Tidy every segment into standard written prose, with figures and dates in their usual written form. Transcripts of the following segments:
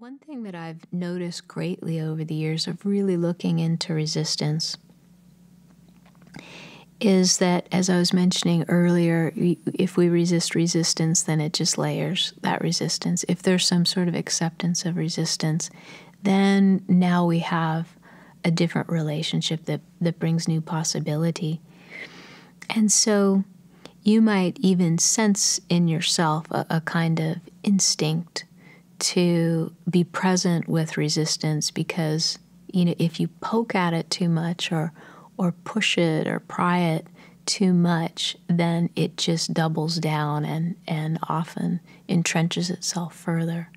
One thing that I've noticed greatly over the years of really looking into resistance is that, as I was mentioning earlier, if we resist resistance, then it just layers that resistance. If there's some sort of acceptance of resistance, then now we have a different relationship that brings new possibility. And so you might even sense in yourself a kind of instinct to be present with resistance because, if you poke at it too much or push it or pry it too much, then it just doubles down and often entrenches itself further.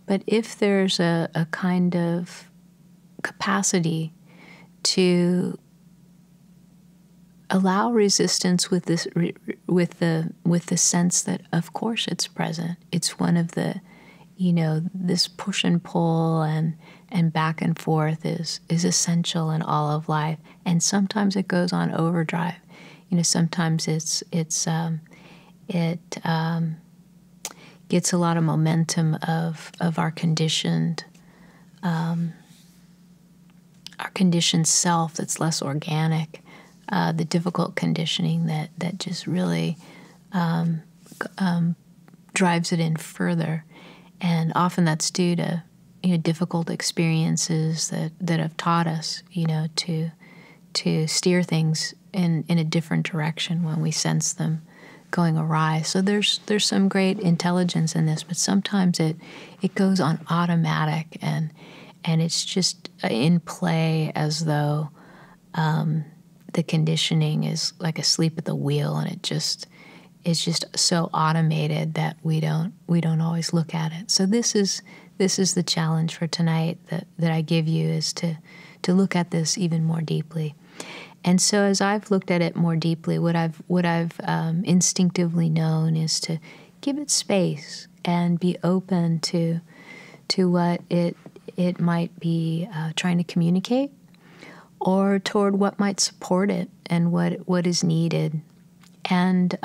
But if there's a kind of capacity to allow resistance with this, with the sense that of course it's present, it's one of the, this push and pull and back and forth is essential in all of life, and sometimes it goes on overdrive. Sometimes it gets a lot of momentum of our conditioned self that's less organic, the difficult conditioning that just really drives it in further, and often that's due to difficult experiences that have taught us to steer things in a different direction when we sense them going awry. So there's some great intelligence in this, but sometimes it goes on automatic and it's just in play as though the conditioning is like asleep at the wheel, and it's just so automated that we don't always look at it. So this is the challenge for tonight that I give you, is to look at this even more deeply. And so as I've looked at it more deeply, what I've instinctively known is to give it space and be open to what it might be trying to communicate, or toward what might support it and what is needed. And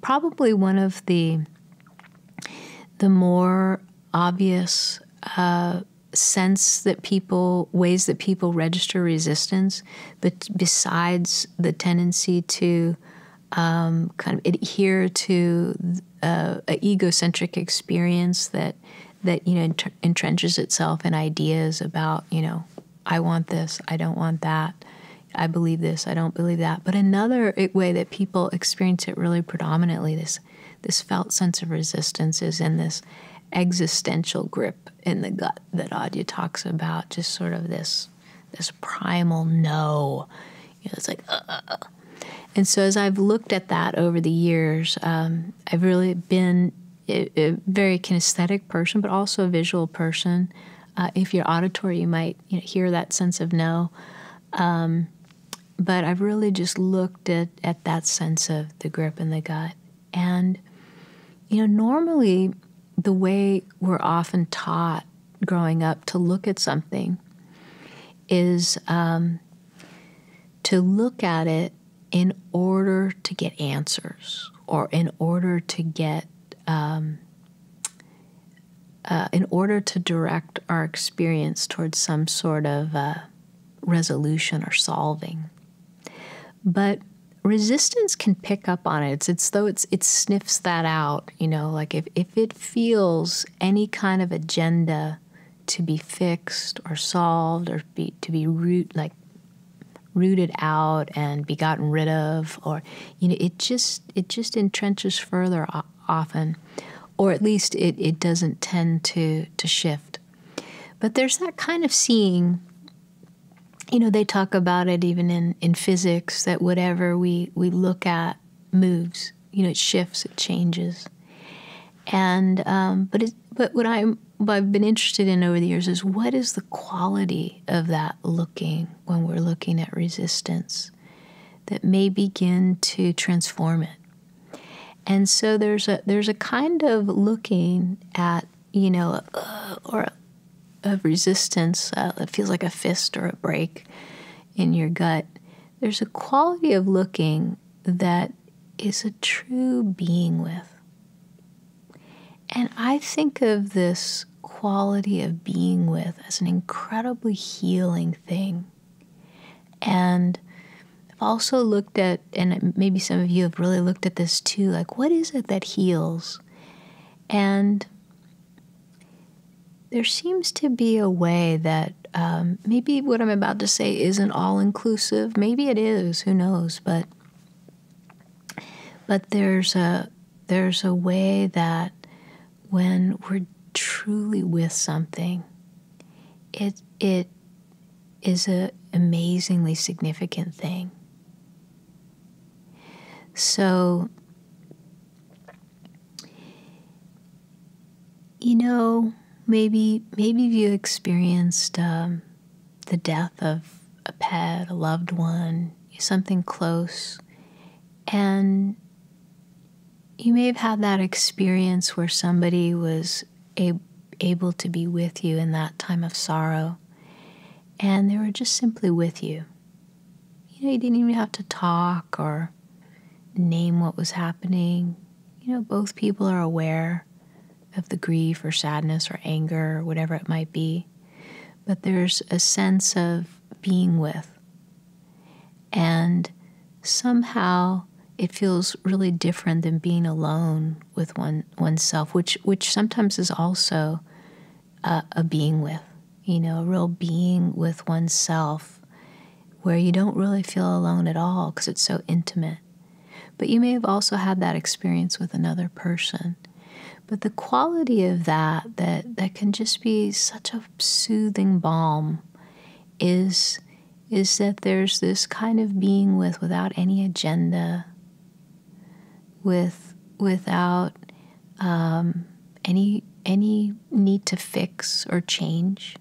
probably one of the more obvious ways that people register resistance, but besides the tendency to kind of adhere to an egocentric experience that entrenches itself in ideas about, I want this, I don't want that, I believe this, I don't believe that. But another way that people experience it really predominantly, this felt sense of resistance, is in this existential grip in the gut that Adya talks about, just sort of this primal no. It's like, And so as I've looked at that over the years, I've really been a very kinesthetic person, but also a visual person. If you're auditory, you might hear that sense of no. But I've really just looked at that sense of the grip in the gut. And, normally the way we're often taught growing up to look at something is to look at it in order to get answers, or in order to get in order to direct our experience towards some sort of resolution or solving. But resistance can pick up on it. It's though it sniffs that out, like if it feels any kind of agenda to be fixed or solved or to be rooted out and be gotten rid of, or it just entrenches further often, or at least it doesn't tend to shift. But there's that kind of seeing. They talk about it even in physics, that whatever we look at moves. It shifts, it changes. And but what I've been interested in over the years is, what is the quality of that looking when we're looking at resistance that may begin to transform it. And so there's a kind of looking at or of resistance that feels like a fist or a break in your gut. There's a quality of looking that is a true being with. And I think of this quality of being with as an incredibly healing thing. And I've also looked at, and maybe some of you have really looked at this too, like, what is it that heals? And there seems to be a way that maybe what I'm about to say isn't all-inclusive. Maybe it is, who knows? But there's a way that when we're truly with something, it is an amazingly significant thing. So, maybe you experienced the death of a pet, a loved one, something close, and you may have had that experience where somebody was able to be with you in that time of sorrow, and they were just simply with you. You didn't even have to talk or name what was happening. Both people are aware of the grief or sadness or anger or whatever it might be, but there's a sense of being with, and somehow it feels really different than being alone with oneself, which sometimes is also a being with, a real being with oneself, where you don't really feel alone at all because it's so intimate. But you may have also had that experience with another person. But the quality of that can just be such a soothing balm is that there's this kind of being without any agenda, without any need to fix or change.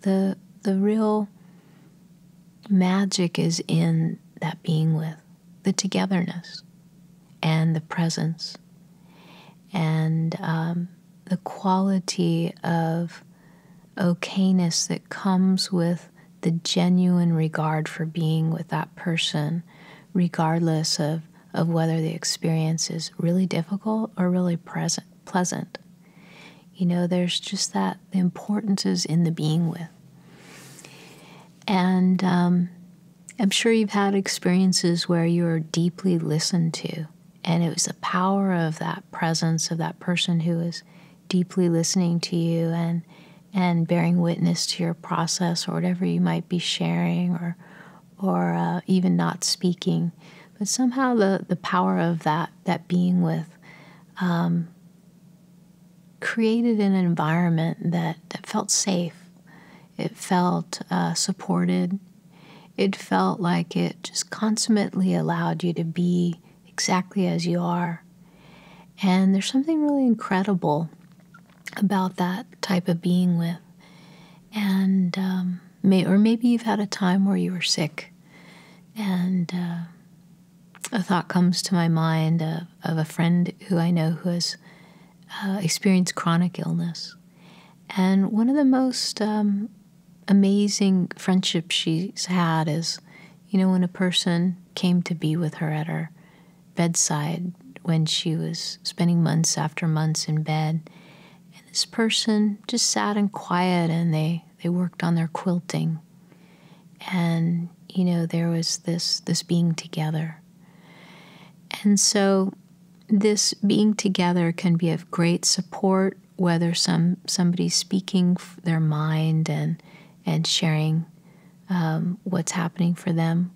The real magic is in that being with, the togetherness and the presence, and the quality of okayness that comes with the genuine regard for being with that person, regardless of whether the experience is really difficult or really pleasant. There's just that the importance is in the being with. And I'm sure you've had experiences where you were deeply listened to, and it was the power of that presence of that person who was deeply listening to you and bearing witness to your process or whatever you might be sharing or even not speaking. But somehow the power of that being with created an environment that felt safe. It felt supported. It felt like it just consummately allowed you to be exactly as you are. And there's something really incredible about that type of being with. And maybe you've had a time where you were sick, and a thought comes to my mind of a friend who I know who has experienced chronic illness. And one of the most amazing friendships she's had is, when a person came to be with her at her bedside when she was spending months after months in bed. And this person just sat in quiet, and they worked on their quilting. And, there was this being together. And so this being together can be of great support, whether somebody's speaking their mind and sharing what's happening for them,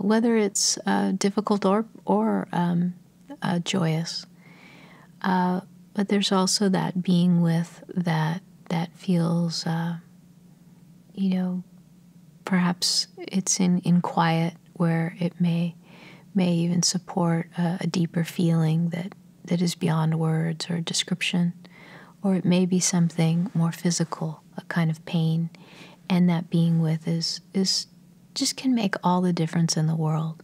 whether it's difficult or joyous. But there's also that being with that feels, perhaps it's in quiet, where it may even support a deeper feeling that is beyond words or description, or it may be something more physical, a kind of pain, and that being with is just can make all the difference in the world.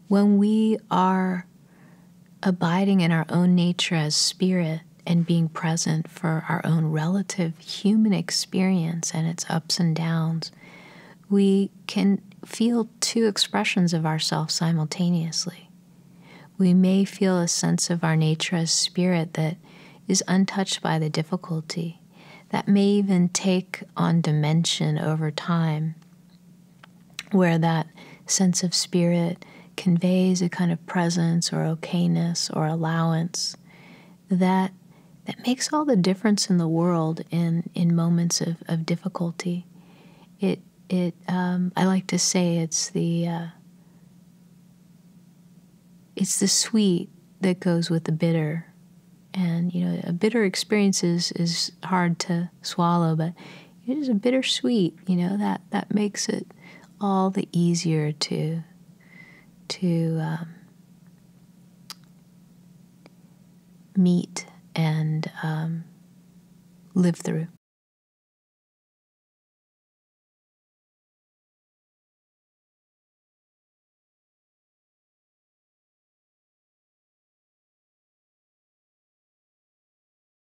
When we are abiding in our own nature as spirit and being present for our own relative human experience and its ups and downs, we can feel two expressions of ourselves simultaneously. We may feel a sense of our nature as spirit that is untouched by the difficulty, that may even take on dimension over time, where that sense of spirit conveys a kind of presence or okayness or allowance that makes all the difference in the world in moments of difficulty. I like to say it's the sweet that goes with the bitter. And, a bitter experience is hard to swallow, but it is a bittersweet, that makes it all the easier to meet and live through.